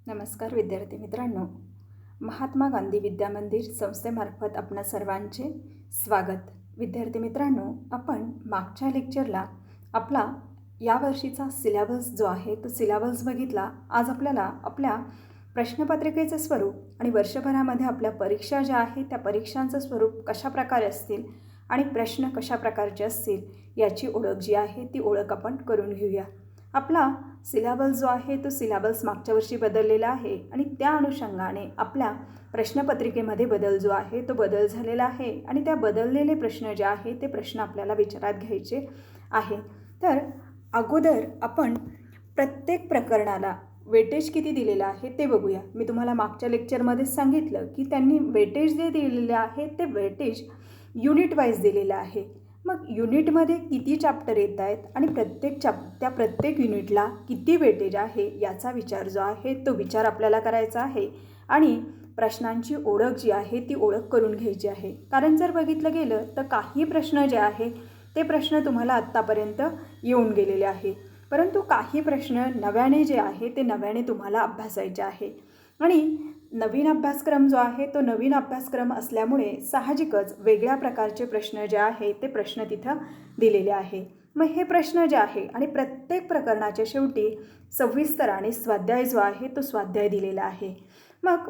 नमस्कार विद्यार्थी मित्रांनो, महात्मा गांधी विद्या मंदिर संस्थेमार्फत आपणा सर्वांचे स्वागत. विद्यार्थी मित्रांनो, आपण मागच्या लेक्चरला आपला यावर्षीचा सिलेबस जो आहे तो सिलेबस बघितला. आज आपल्याला आपल्या प्रश्नपत्रिकेचं स्वरूप आणि वर्षभरामध्ये आपल्या परीक्षा ज्या आहेत त्या परीक्षांचं स्वरूप कशा प्रकारे असतील आणि प्रश्न कशा प्रकारचे असतील याची ओळख जी आहे ती ओळख आपण करून घेऊया. आपला सिलेबस जो आहे तो सिलेबस मागच्या वर्षी बदललेला आहे आणि त्या अनुषंगाने आपल्या प्रश्नपत्रिकेमध्ये बदल जो आहे तो बदल झालेला आहे आणि त्या बदललेले प्रश्न जे आहे ते प्रश्न आपल्याला विचारात घ्यायचे आहे. तर अगोदर आपण प्रत्येक प्रकरणाला वेटेज किती दिलेलं आहे ते बघूया. मी तुम्हाला मागच्या लेक्चरमध्येच सांगितलं की त्यांनी वेटेज जे दिलेलं आहे ते वेटेज युनिट वाईज दिलेलं आहे. मग युनिटमध्ये किती चॅप्टर येत आहेत आणि त्या प्रत्येक युनिटला किती वेटेज आहे याचा विचार जो आहे तो विचार आपल्याला करायचा आहे आणि प्रश्नांची ओळख जी आहे ती ओळख करून घ्यायची आहे. कारण जर बघितलं गेलं तर काही प्रश्न जे आहे ते प्रश्न तुम्हाला आत्तापर्यंत येऊन गेलेले आहे, परंतु काही प्रश्न नव्याने जे आहे ते नव्याने तुम्हाला अभ्यासायचे आहे. आणि नवीन अभ्यासक्रम जो आहे तो नवीन अभ्यासक्रम असल्यामुळे साहजिकच वेगळ्या प्रकारचे प्रश्न जे आहे ते प्रश्न तिथं दिलेले आहे. मग हे प्रश्न जे आहे आणि प्रत्येक प्रकरणाच्या शेवटी सविस्तराने स्वाध्याय जो आहे तो स्वाध्याय दिलेला आहे. मग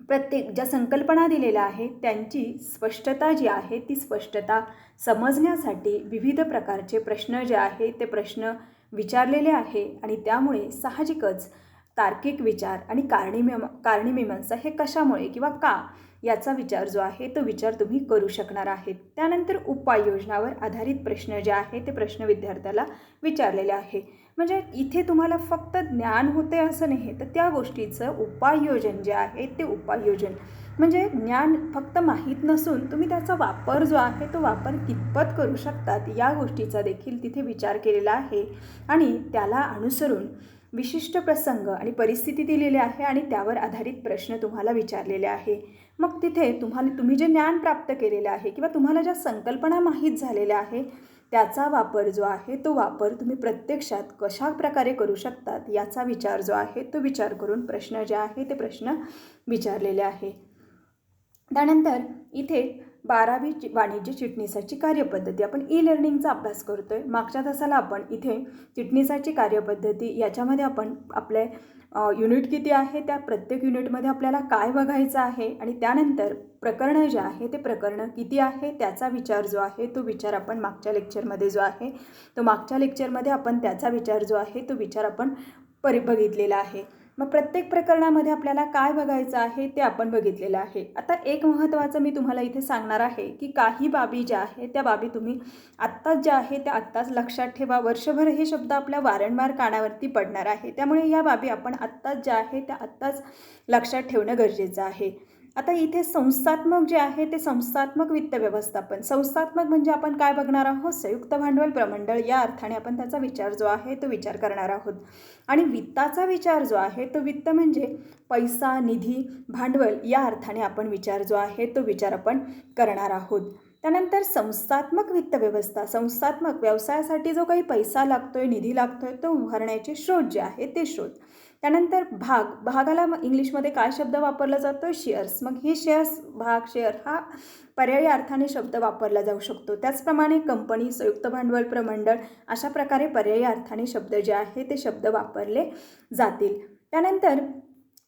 प्रत्येक ज्या संकल्पना दिलेल्या आहेत त्यांची स्पष्टता जी आहे ती स्पष्टता समजण्यासाठी विविध प्रकारचे प्रश्न जे आहे ते प्रश्न विचारलेले आहे आणि त्यामुळे साहजिकच तार्किक विचार आणि कारणीमीमांसा हे कशामुळे किंवा का याचा विचार जो आहे तो विचार तुम्ही करू शकणार आहेत. त्यानंतर उपाययोजनावर आधारित प्रश्न जे आहे ते प्रश्न विद्यार्थ्याला विचारलेले आहे. म्हणजे इथे तुम्हाला फक्त ज्ञान होते असं नाही, तर त्या गोष्टीचं उपाययोजन जे आहे ते उपाययोजन म्हणजे ज्ञान फक्त माहीत नसून तुम्ही त्याचा वापर जो आहे तो वापर कितपत करू शकतात या गोष्टीचा देखील तिथे विचार केलेला आहे. आणि त्याला अनुसरून विशिष्ट प्रसंग आणि परिस्थिती दिलेली आहे आणि त्यावर आधारित प्रश्न तुम्हाला विचारलेले आहे. मग तिथे तुम्ही जे ज्ञान प्राप्त केलेलं आहे किंवा तुम्हाला ज्या संकल्पना माहीत झालेल्या आहे त्याचा वापर जो आहे तो वापर तुम्ही प्रत्यक्षात कशा प्रकारे करू शकतात याचा विचार जो आहे तो विचार करून प्रश्न जे आहे ते प्रश्न विचारलेले आहे. त्यानंतर इथे 12वी वाणिज्य चिटणीसाची कार्यपद्धती आपण ई लर्निंगचा अभ्यास करतो आहे. मागच्या तासाला आपण इथे चिटणीसाची कार्यपद्धती याच्यामध्ये आपण आपले युनिट किती आहे त्या प्रत्येक युनिटमध्ये आपल्याला काय बघायचं आहे आणि त्यानंतर प्रकरणं जे आहे ते प्रकरणं किती आहे त्याचा विचार जो आहे तो विचार आपण मागच्या लेक्चरमध्ये जो आहे तो मागच्या लेक्चरमध्ये आपण त्याचा विचार जो आहे तो विचार आपण बघितलेला आहे. मग प्रत्येक प्रकरणामध्ये आपल्याला काय बघायचं आहे ते आपण बघितलेलं आहे. आता एक महत्त्वाचं मी तुम्हाला इथे सांगणार आहे की काही बाबी ज्या आहे त्या बाबी तुम्ही आत्ताच ज्या आहे त्या आत्ताच लक्षात ठेवा. वर्षभर हे शब्द आपल्या वारंवार कानावरती पडणार आहे, त्यामुळे या बाबी आपण आत्ताच ज्या आहे त्या आत्ताच लक्षात ठेवणं गरजेचं आहे. आता इथे संस्थात्मक जे आहे ते संस्थात्मक वित्त व्यवस्थापन. संस्थात्मक म्हणजे आपण काय बघणार आहोत, संयुक्त भांडवल प्रमंडळ या अर्थाने आपण त्याचा विचार जो आहे तो विचार करणार आहोत. आणि वित्ताचा विचार जो आहे तो वित्त म्हणजे पैसा, निधी, भांडवल या अर्थाने आपण विचार जो आहे तो विचार आपण करणार आहोत. त्यानंतर संस्थात्मक वित्त व्यवस्था, संस्थात्मक व्यवसायासाठी जो काही पैसा लागतोय, निधी लागतोय तो उभारण्याचे स्रोत जे आहे ते स्रोत. त्यानंतर भागाला इंग्लिशमध्ये काय शब्द वापरला जातो, शेअर्स. मग हे शेअर्स, शेअर हा पर्यायी अर्थाने शब्द वापरला जाऊ शकतो. त्याचप्रमाणे कंपनी, संयुक्त भांडवल प्रमंडळ अशा प्रकारे पर्यायी अर्थाने शब्द जे आहे ते शब्द वापरले जातील. त्यानंतर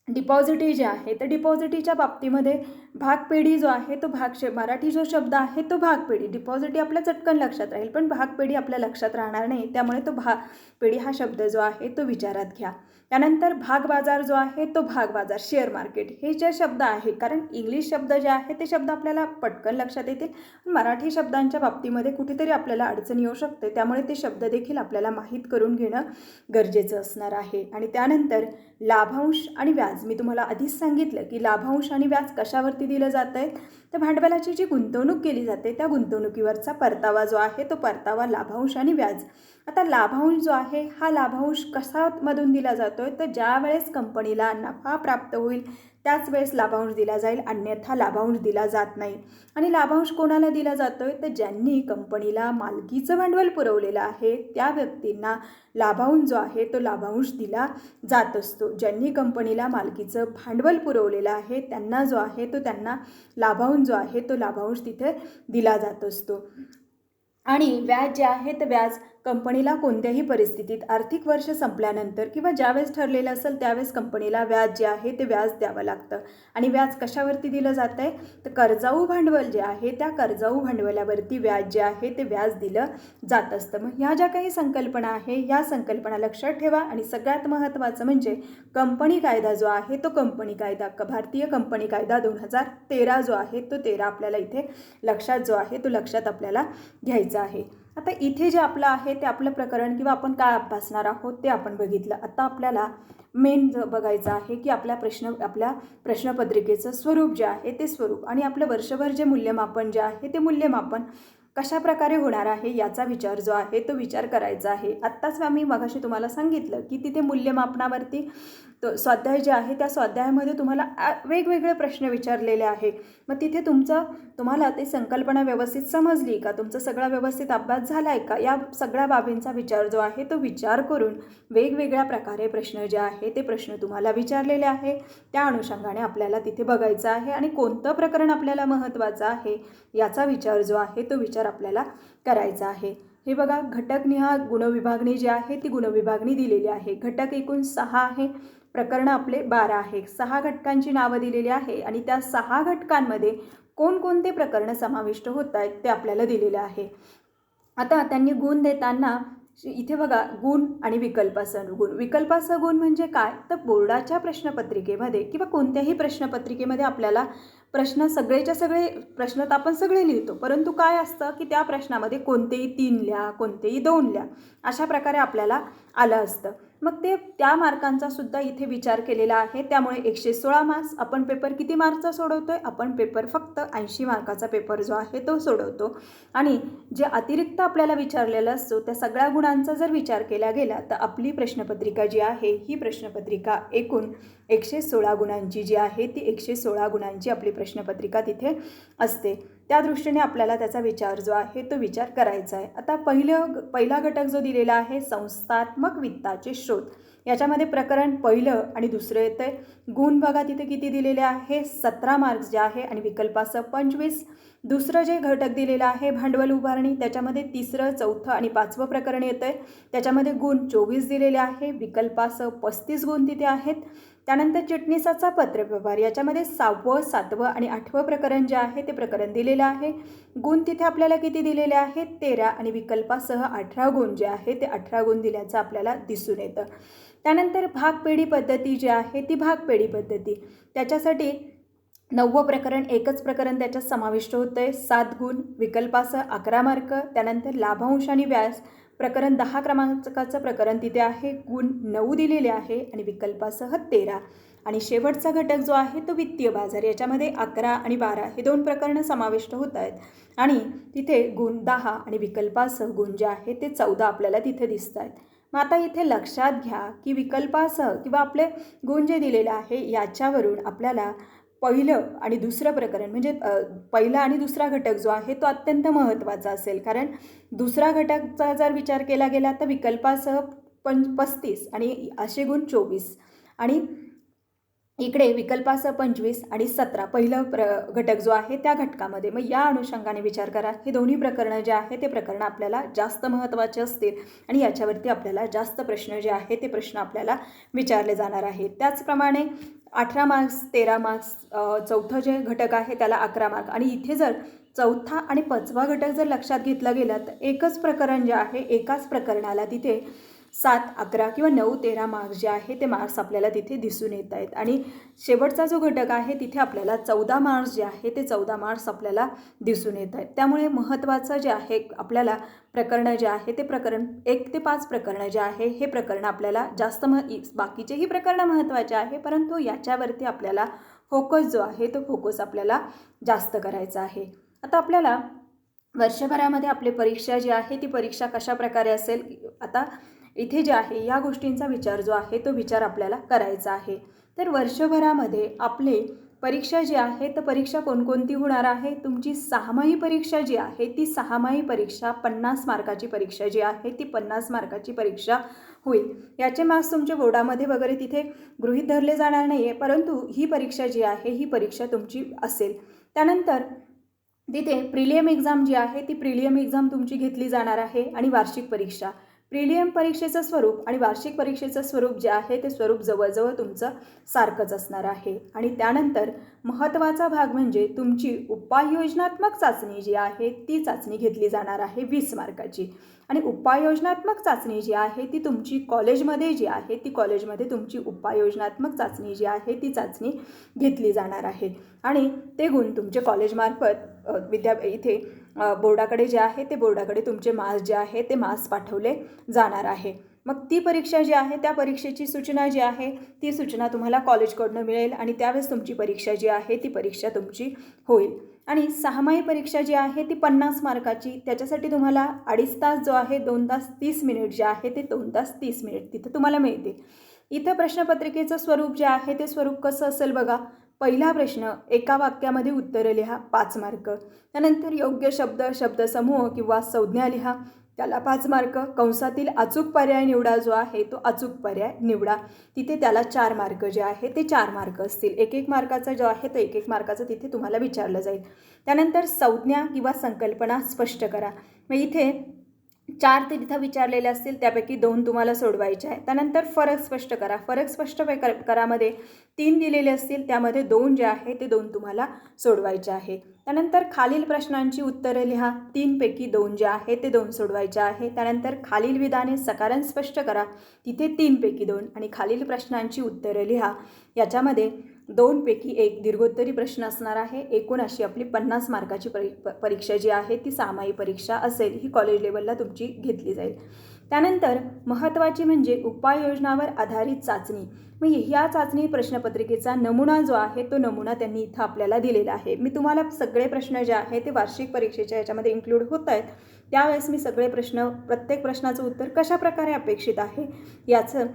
डिपॉझिटी जे आहे तर डिपॉझिटीच्या बाबतीमध्ये भागपेढी जो आहे तो मराठी जो शब्द आहे तो भागपेढी. डिपॉझिटी आपल्या चटकन लक्षात राहील पण भागपेढी आपल्या लक्षात राहणार नाही, त्यामुळे तो भागपेढी हा शब्द जो आहे तो विचारात घ्या. त्यानंतर भागबाजार जो आहे तो भागबाजार, शेअर मार्केट हे जे शब्द आहे, कारण इंग्लिश शब्द जे आहे ते शब्द आपल्याला पटकन लक्षात येतील, मराठी शब्दांच्या बाबतीमध्ये कुठेतरी आपल्याला अडचण येऊ शकते, त्यामुळे ते शब्द देखील आपल्याला माहीत करून घेणं गरजेचं असणार आहे. आणि त्यानंतर लाभांश आणि व्याज. मी तुम्हाला आधीच सांगितलं की लाभांश आणि व्याज कशावरती दिलं जातं आहे, तर भांडवलाची जी गुंतवणूक केली जाते त्या गुंतवणुकीवरचा परतावा जो आहे तो परतावा लाभांश आणि व्याज. आता लाभांश जो आहे हा लाभांश कशामधून दिला जातो, जातोय, तर ज्या वेळेस कंपनीला नफा प्राप्त होईल त्याच वेळेस लाभांश दिला जाईल, अन्यथा लाभांश दिला जात नाही. आणि लाभांश कोणाला दिला जातोय, तर ज्यांनी कंपनीला मालकीचं भांडवल पुरवलेलं आहे त्या व्यक्तींना लाभांश जो आहे तो लाभांश दिला जात असतो. ज्यांनी कंपनीला मालकीचं भांडवल पुरवलेलं आहे त्यांना जो आहे तो त्यांना लाभांश जो आहे तो लाभांश तिथे दिला जात असतो. आणि व्याज जे आहे तर व्याज कंपनीला कोणत्याही परिस्थितीत आर्थिक वर्ष संपल्यानंतर किंवा ज्यावेळेस ठरलेलं असेल त्यावेळेस कंपनीला व्याज जे आहे ते व्याज द्यावं लागतं. आणि व्याज कशावरती दिलं जातं आहे, तर कर्जाऊ भांडवल जे आहे त्या कर्जाऊ भांडवलावरती व्याज जे आहे ते व्याज दिलं जात असतं. मग ह्या ज्या काही संकल्पना आहे या संकल्पना लक्षात ठेवा. आणि सगळ्यात महत्त्वाचं म्हणजे कंपनी कायदा जो आहे तो कंपनी कायदा भारतीय कंपनी कायदा 2013 जो आहे तो 13 आपल्याला इथे लक्षात जो आहे तो लक्षात आपल्याला घ्यायचा आहे. आता इथे जे आपलं आहे ते आपलं प्रकरण किंवा आपण काय अभ्यासणार आहोत ते आपण बघितलं. आता आपल्याला मेन बघायचं आहे की आपल्या प्रश्नपत्रिकेचं स्वरूप जे आहे ते स्वरूप आणि आपलं वर्षभर जे मूल्यमापन जे आहे ते मूल्यमापन कशा प्रकारे होणार आहे याचा विचार जो आहे तो विचार करायचा आहे. आत्ताच आम्ही मगाशी तुम्हाला सांगितलं की तिथे मूल्यमापनावरती तो स्वाध्याय जे आहे त्या स्वाध्यायामध्ये तुम्हाला वेगवेगळे प्रश्न विचारलेले आहे. मग तिथे तुम्हाला ते संकल्पना व्यवस्थित समजली का, तुमचा सगळा व्यवस्थित अभ्यास झाला आहे का, या सगळ्या बाबींचा विचार जो आहे तो विचार करून वेगवेगळ्या प्रकारे प्रश्न जे आहे ते प्रश्न तुम्हाला विचारलेले आहे. त्या अनुषंगाने आपल्याला तिथे बघायचं आहे आणि कोणतं प्रकरण आपल्याला महत्त्वाचं आहे याचा विचार जो आहे तो विचार आपल्याला करायचा आहे. हे बघा, घटकनिहाय गुणविभागणी जी आहे ती गुणविभागणी दिलेली आहे. घटक एकूण 6 आहे, प्रकरणं आपले 12 आहे. 6 घटकांची नावं दिलेली आहे आणि त्या 6 घटकांमध्ये कोणकोणते प्रकरणं समाविष्ट होत आहेत ते आपल्याला दिलेलं आहे. आता त्यांनी गुण देताना इथे बघा, गुण आणि विकल्पासह गुण. विकल्पासह गुण म्हणजे काय, तर बोर्डाच्या प्रश्नपत्रिकेमध्ये किंवा कोणत्याही प्रश्नपत्रिकेमध्ये आपल्याला सगळेच्या सगळे प्रश्न तर आपण सगळे लिहितो, परंतु काय असतं की त्या प्रश्नामध्ये कोणतेही 3 लिहा, कोणतेही 2 लिहा, अशा प्रकारे आपल्याला आलं असतं. मग त्या मार्कांचा सुद्धा इथे विचार केलेला आहे. त्यामुळे 116 मार्क्स. आपण पेपर किती मार्कचा सोडवतोय, आपण पेपर फक्त 80 मार्काचा पेपर जो आहे तो सोडवतो. आणि जे अतिरिक्त आपल्याला विचारलेलं असतो त्या सगळ्या गुणांचा जर विचार केला गेला तर आपली प्रश्नपत्रिका जी आहे ही प्रश्नपत्रिका एकूण 116 गुणांची जी आहे ती 116 गुणांची आपली प्रश्नपत्रिका तिथे असते. त्या दृष्टीने आपल्याला त्याचा विचार जो आहे तो विचार करायचा आहे. आता पहिला घटक जो दिलेला आहे संस्थात्मक वित्ताचे स्रोत, याच्यामध्ये प्रकरण पहिलं आणि दुसरं येतं आहे. गुण बघा तिथे किती दिलेले आहे, 17 मार्क्स जे आहे आणि विकल्पासह 25. दुसरं जे घटक दिलेलं आहे भांडवल उभारणी, त्याच्यामध्ये तिसरं, चौथं आणि 5वं प्रकरण येतं आहे. त्याच्यामध्ये गुण 24 दिलेले आहे, विकल्पासह 35 गुण तिथे आहेत. त्यानंतर चिटणीसाचा पत्रव्यवहार, याच्यामध्ये 6वं, 7वं आणि 8वं प्रकरण जे आहे ते प्रकरण दिलेलं आहे. गुण तिथे आपल्याला किती दिलेले आहेत, 13 आणि विकल्पासह 18 गुण जे आहे ते 18 गुण दिल्याचं आपल्याला दिसून येतं. त्यानंतर भागपेढी पद्धती जी आहे ती भागपेढी पद्धती, त्याच्यासाठी 9वं प्रकरण, एकच प्रकरण त्याच्यात समाविष्ट होतं आहे, 7 गुण, विकल्पासह 11 मार्क. त्यानंतर लाभांश आणि व्याज प्रकरण 10 क्रमांकाचं प्रकरण तिथे आहे, गुण 9 दिलेले आहे आणि विकल्पासह 13. आणि शेवटचा घटक जो आहे तो वित्तीय बाजार, याच्यामध्ये 11 आणि 12 हे 2 प्रकरणं समाविष्ट होत आहेत आणि तिथे गुण 10 आणि विकल्पासह गुण जे आहे ते 14 आपल्याला तिथे दिसत आहेत. मग आता इथे लक्षात घ्या की विकल्पासह किंवा आपले गुण जे दिलेले आहे याच्यावरून आपल्याला पहिलं आणि दुसरं प्रकरण म्हणजे पहिला आणि दुसरा घटक जो आहे तो अत्यंत महत्त्वाचा असेल. कारण दुसरा घटकचा जर विचार केला गेला तर विकल्पासह 35 आणि असे गुण 24 आणि इकडे विकल्पासह 25 आणि 17 पहिलं घटक जो आहे त्या घटकामध्ये. मग या अनुषंगाने विचार करा, हे दोन्ही प्रकरणं जे आहे ते प्रकरणं आपल्याला जास्त महत्त्वाचे असतील आणि याच्यावरती आपल्याला जास्त प्रश्न जे आहे ते प्रश्न आपल्याला विचारले जाणार आहेत. त्याचप्रमाणे 18 मार्क्स, 13 मार्क्स, चौथं जे घटक आहे त्याला 11 मार्क. आणि इथे जर चौथा आणि 5वा घटक जर लक्षात घेतला गेला तर एकच प्रकरण जे आहे एकाच प्रकरणाला तिथे 7, 11 किंवा 9, 13 मार्क्स जे आहे ते मार्क्स आपल्याला तिथे दिसून येत आहेत. आणि शेवटचा जो घटक आहे तिथे आपल्याला 14 मार्क्स जे आहे ते 14 मार्क्स आपल्याला दिसून येत आहेत. त्यामुळे महत्त्वाचं जे आहे आपल्याला प्रकरणं जे आहे ते प्रकरण 1 ते 5 प्रकरणं जे आहे हे प्रकरण आपल्याला जास्त बाकीचेही प्रकरणं महत्त्वाचे आहे, परंतु याच्यावरती आपल्याला फोकस जो आहे तो फोकस आपल्याला जास्त करायचा आहे. आता आपल्याला वर्षभरामध्ये आपली परीक्षा जी आहे ती परीक्षा कशा प्रकारे असेल, आता इथे जे आहे या गोष्टींचा विचार जो आहे तो विचार आपल्याला करायचा आहे. तर वर्षभरामध्ये आपले परीक्षा जी आहे तर परीक्षा कोणकोणती होणार आहे? तुमची 6माही परीक्षा जी आहे ती 6माही परीक्षा 50 मार्काची परीक्षा जी आहे ती 50 मार्काची परीक्षा होईल. याचे मार्क्स तुमच्या बोर्डामध्ये वगैरे तिथे गृहीत धरले जाणार नाही आहे, परंतु ही परीक्षा जी आहे ही परीक्षा तुमची असेल. त्यानंतर तिथे प्रिलियम एक्झाम जी आहे ती प्रिलियम एक्झाम तुमची घेतली जाणार आहे आणि वार्षिक परीक्षा. प्रिलियम परीक्षेचं स्वरूप आणि वार्षिक परीक्षेचं स्वरूप जे आहे ते स्वरूप जवळजवळ तुमचं सारखंच असणार आहे. आणि त्यानंतर महत्त्वाचा भाग म्हणजे तुमची उपाययोजनात्मक चाचणी जी आहे ती चाचणी घेतली जाणार आहे 20 मार्काची. आणि उपाययोजनात्मक चाचणी जी आहे ती तुमची कॉलेजमध्ये जी आहे ती कॉलेजमध्ये तुमची उपाययोजनात्मक चाचणी जी आहे ती चाचणी घेतली जाणार आहे. आणि ते गुण तुमचे कॉलेजमार्फत इथे बोर्डाकडे जे आहे ते बोर्डाकडे तुमचे मार्क्स जे आहे ते मार्क्स पाठवले जाणार आहे. मग ती परीक्षा जी आहे त्या परीक्षेची सूचना जी आहे ती सूचना तुम्हाला कॉलेजकडून मिळेल आणि त्यावेळेस तुमची परीक्षा जी आहे ती परीक्षा तुमची होईल. आणि 6माही परीक्षा जी आहे ती 50 मार्काची. त्याच्यासाठी तुम्हाला 2.5 तास जो आहे 2 तास 30 मिनिट जे आहे ते 2 तास 30 मिनिट तिथं तुम्हाला मिळते. इथं प्रश्नपत्रिकेचं स्वरूप जे आहे ते स्वरूप कसं असेल बघा. पहिला प्रश्न, एका वाक्यामध्ये उत्तरं लिहा 5 मार्क. त्यानंतर योग्य शब्द, शब्दसमूह किंवा संज्ञा लिहा, त्याला 5 मार्क. कंसातील अचूक पर्याय निवडा जो आहे तो अचूक पर्याय निवडा, तिथे त्याला 4 मार्क जे आहे ते 4 मार्क असतील. 1-1 मार्काचा जो आहे तो 1-1 मार्काचा तिथे तुम्हाला विचारलं जाईल. त्यानंतर संज्ञा किंवा संकल्पना स्पष्ट करा. मग इथे 4 ते तिथं विचारलेले असतील त्यापैकी 2 तुम्हाला सोडवायचे आहे. त्यानंतर फरक स्पष्ट करा. फरक स्पष्ट करामध्ये 3 दिलेले असतील त्यामध्ये 2 जे आहे ते 2 तुम्हाला सोडवायचे आहे. त्यानंतर खालील प्रश्नांची उत्तरे लिहा. 3 पैकी 2 जे आहे ते 2 सोडवायचे आहे. त्यानंतर खालील विधाने सकारण स्पष्ट करा, तिथे 3 पैकी 2 आणि खालील प्रश्नांची उत्तरे लिहा. याच्यामध्ये 2 पैकी 1 दीर्घोत्तरी प्रश्न असणार आहे. एकूण अशी आपली 50 मार्काची परीक्षा जी आहे ती 6माही परीक्षा असेल. ही कॉलेज लेवलला तुमची घेतली जाईल. त्यानंतर महत्त्वाची म्हणजे उपाययोजनावर आधारित चाचणी. मग ह्या चाचणी प्रश्नपत्रिकेचा नमुना जो आहे तो नमुना त्यांनी इथं आपल्याला दिलेला आहे. मी तुम्हाला सगळे प्रश्न जे आहे ते वार्षिक परीक्षेच्या याच्यामध्ये इन्क्लूड होत आहेत, त्यावेळेस मी सगळे प्रश्न, प्रत्येक प्रश्नाचं उत्तर कशा प्रकारे अपेक्षित आहे याचं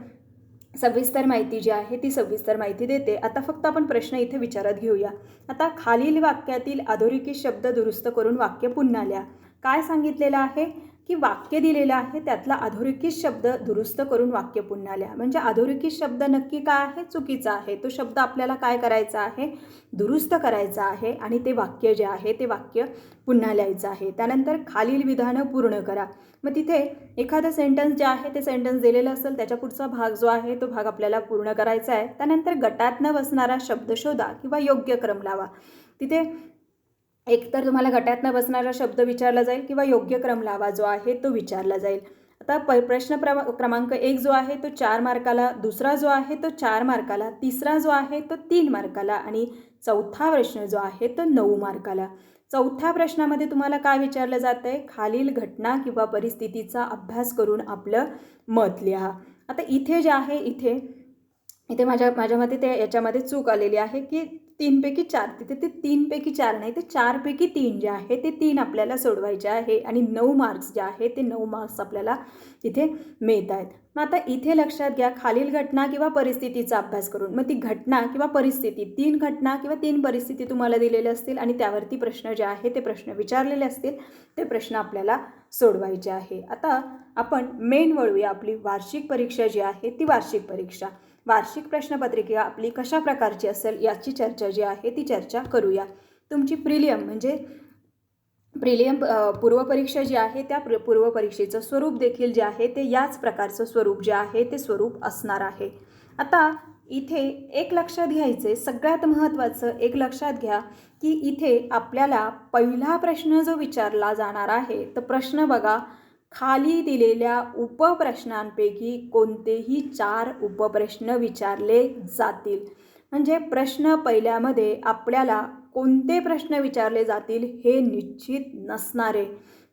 सविस्तर माहिती जी आहे ती सविस्तर माहिती देते. आता फक्त आपण प्रश्न इथे विचारत घेऊया. आता खालील वाक्यातील अधोरेखित शब्द दुरुस्त करून वाक्य पुन्हा लिहा. काय सांगितलेलं आहे की वाक्य दिलेलं आहे त्यातला अधोरेखित शब्द दुरुस्त करून वाक्य पुन्हा लिहा. म्हणजे अधोरेखित शब्द नक्की काय आहे? चुकीचा आहे. तो शब्द आपल्याला काय करायचा आहे? दुरुस्त करायचा आहे आणि ते वाक्य जे आहे ते वाक्य पुन्हा लिहायचं आहे. त्यानंतर खालील विधानं पूर्ण करा. मग तिथे एखादं सेंटन्स जे आहे ते सेंटन्स दिलेलं असेल त्याच्या पुढचा भाग जो आहे तो भाग आपल्याला पूर्ण करायचा आहे. त्यानंतर गटातनं बसणारा शब्द शोधा किंवा योग्य क्रम लावा. तिथे एकतर तुम्हाला गटातनं बसणारा शब्द विचारला जाईल किंवा योग्य क्रम लावा जो आहे तो विचारला जाईल. आता प्रश्न क्रमांक 1 जो आहे तो 4 मार्काला, दुसरा जो आहे तो 4 मार्काला, तिसरा जो आहे तो 3 मार्काला आणि चौथा प्रश्न जो आहे तो 9 मार्काला. चौथ्या प्रश्नामध्ये तुम्हाला काय विचारलं जातं आहे? खालील घटना किंवा परिस्थितीचा अभ्यास करून आपलं मत लिहा. आता इथे जे आहे इथे माझ्या मते ते याच्यामध्ये चूक आलेली आहे की 3 पैकी 4, तिथे ते 3 पैकी 4 नाही, ते 4 पैकी 3 जे आहे ते 3 आपल्याला सोडवायचे आहे आणि 9 मार्क्स जे आहे ते 9 मार्क्स आपल्याला तिथे मिळत आहेत. मग आता इथे लक्षात घ्या, खालील घटना किंवा परिस्थितीचा अभ्यास करून. मग ती घटना किंवा परिस्थिती, 3 घटना किंवा 3 परिस्थिती तुम्हाला दिलेल्या असतील आणि त्यावरती प्रश्न जे आहे ते प्रश्न विचारलेले असतील, ते प्रश्न आपल्याला सोडवायचे आहे. आता आपण मेन वळूया. आपली वार्षिक परीक्षा जी आहे ती वार्षिक परीक्षा, वार्षिक प्रश्नपत्रिका आपली कशा प्रकारची असेल याची चर्चा जी आहे ती चर्चा करूया. तुमची प्रिलियम म्हणजे पूर्वपरीक्षा जी आहे त्या पूर्वपरीक्षेचं स्वरूप देखील जे आहे ते याच प्रकारचं स्वरूप जे आहे ते स्वरूप असणार आहे. आता इथे एक लक्षात घ्यायचे, सगळ्यात महत्त्वाचं एक लक्षात घ्या की इथे आपल्याला पहिला प्रश्न जो विचारला जाणार आहे तर प्रश्न बघा, खाली दिलेल्या उपप्रश्नांपैकी कोणतेही 4 उपप्रश्न विचारले जातील. म्हणजे प्रश्न पहिल्यामध्ये आपल्याला कोणते प्रश्न विचारले जातील हे निश्चित नसणारे.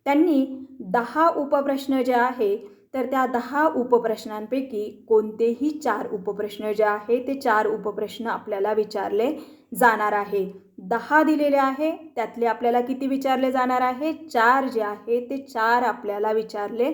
त्यांनी 10 उपप्रश्न जे आहे तर त्या 10 उपप्रश्नांपैकी कोणतेही 4 उपप्रश्न जे आहे ते 4 उपप्रश्न आपल्याला विचारले जाणार आहे. 10 दिलेले आहे, त्यातले आपल्याला किती विचारले जाणार आहे? 4 जे आहे ते 4 आपल्याला विचारले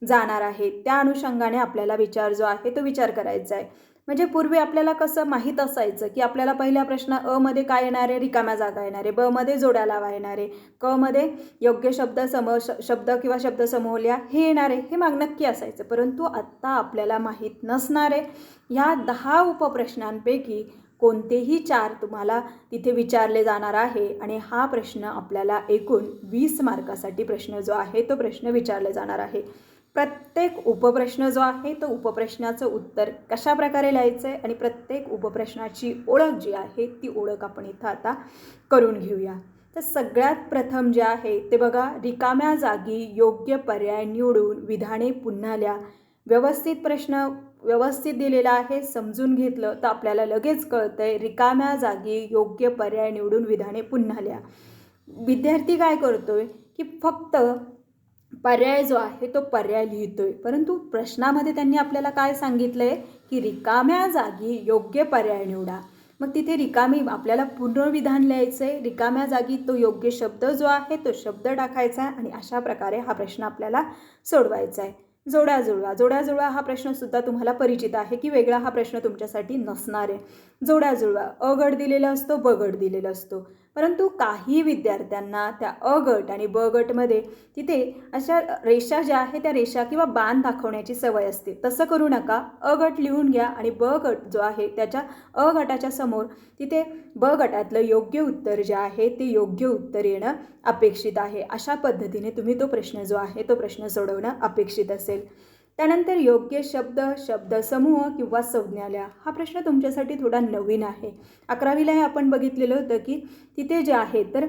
जाणार आहे. त्या अनुषंगाने आपल्याला विचार जो आहे तो विचार करायचा आहे. म्हणजे पूर्वी आपल्याला कसं माहीत असायचं की आपल्याला पहिला प्रश्न अ मध्ये काय येणार आहे? रिकाम्या जागा येणार आहे. ब मध्ये जोड्या लावा येणार आहे. क मध्ये योग्य शब्द किंवा शब्दसमूह लिहा हे येणार आहे. हे नक्की असायचं. परंतु आत्ता आपल्याला माहीत नसणार आहे. ह्या 10 उपप्रश्नांपैकी कोणतेही 4 तुम्हाला तिथे विचारले जाणार आहे आणि हा प्रश्न आपल्याला एकूण 20 मार्कासाठी प्रश्न जो आहे तो प्रश्न विचारले जाणार आहे. प्रत्येक उपप्रश्न जो आहे तो उपप्रश्नाचं उत्तर कशा प्रकारे लिहायचं आहे आणि प्रत्येक उपप्रश्नाची ओळख जी आहे ती ओळख आपण इथं आता करून घेऊया. तर सगळ्यात प्रथम जे आहे ते बघा, रिकाम्या जागी योग्य पर्याय निवडून विधाने पुन्हा लिहा. व्यवस्थित प्रश्न व्यवस्थित दिलेला आहे, समजून घेतलं तर आपल्याला लगेच कळतंय. रिकाम्या जागी योग्य पर्याय निवडून विधाने पुन्हा लिहा. विद्यार्थी काय करतोय की फक्त पर्याय जो आहे तो पर्याय लिहितोय, परंतु प्रश्नामध्ये त्यांनी आपल्याला काय सांगितलं आहे की रिकाम्या जागी योग्य पर्याय निवडा. मग तिथे रिकामी आपल्याला पूर्ण विधान लिहायचं आहे. रिकाम्या जागी तो योग्य शब्द जो आहे तो शब्द टाकायचा आहे आणि अशा प्रकारे हा प्रश्न आपल्याला सोडवायचा आहे. जोड्या जुळवा हा प्रश्नसुद्धा तुम्हाला परिचित आहे की वेगळा हा प्रश्न तुमच्यासाठी नसणार आहे. जोड्या जुळवा अ गट दिलेला असतो, ब गट दिलेला असतो, परंतु काही विद्यार्थ्यांना त्या अ गट आणि ब गटमध्ये तिथे अशा रेषा ज्या आहेत त्या रेषा किंवा बाण दाखवण्याची सवय असते. तसं करू नका. अ गट लिहून घ्या आणि ब गट जो आहे त्याच्या अ गटाच्या समोर तिथे ब गटातलं योग्य उत्तर जे आहे ते योग्य उत्तर येणं अपेक्षित आहे. अशा पद्धतीने तुम्ही तो प्रश्न जो आहे तो प्रश्न सोडवणं अपेक्षित असेल. त्यानंतर योग्य शब्दसमूह किंवा संज्ञा लिहा. हा प्रश्न तुमच्यासाठी थोडा नवीन आहे. 11वीला हे आपण बघितलेलं होतं की तिथे जे आहे तर